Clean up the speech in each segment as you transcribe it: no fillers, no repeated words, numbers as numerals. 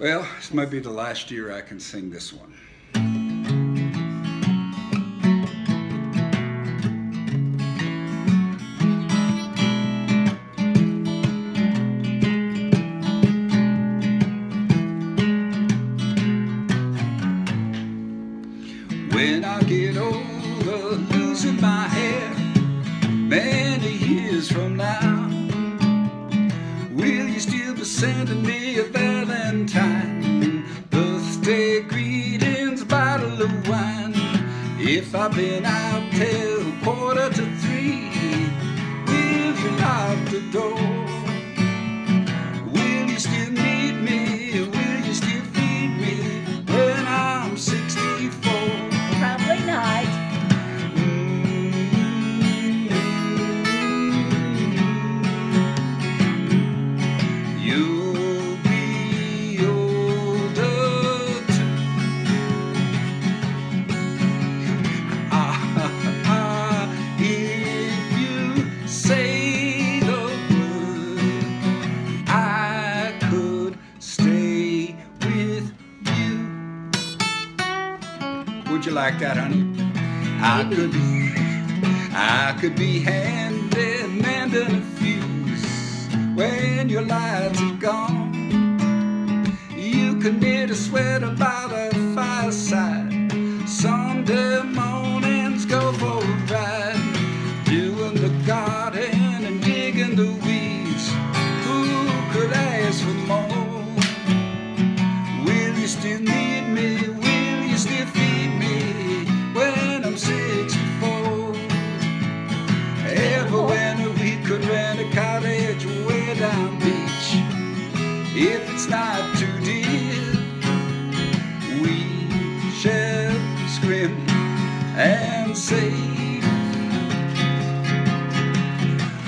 Well, this might be the last year I can sing this one. When I get older, losing my hair, many years from now, will you still be sending me a Valentine, birthday greetings, bottle of wine? If I've been out till 2:45, will you lock the door? Will you still need me? Will you still feed me when I'm 64? Probably not. You'll be older too. If you say the word, I could stay with you. Would you like that, honey? I could be handy, mending a fuse when your lights are gone. You can knit a sweater by the fireside. Sunday mornings go for a ride, doing the garden and digging the weeds. Who could ask for more? Will you still need me? Will you still feed me when I'm 64? Every winter we could rent a cottage way down beach. If it's not too dear, we shall scream and save.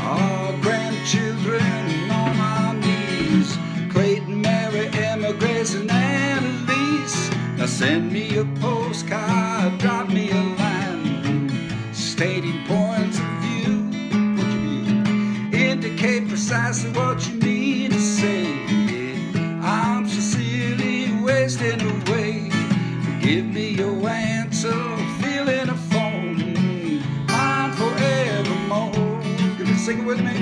Our grandchildren on our knees, Clayton, Mary, Emma, Grace, and Annalise. Now send me a postcard, drop me a line, stating points of view. What you view? Indicate precisely what you need to say. I'm sincerely wasting away. Give me your answer, filling a phone, mine forevermore. Can you sing it with me?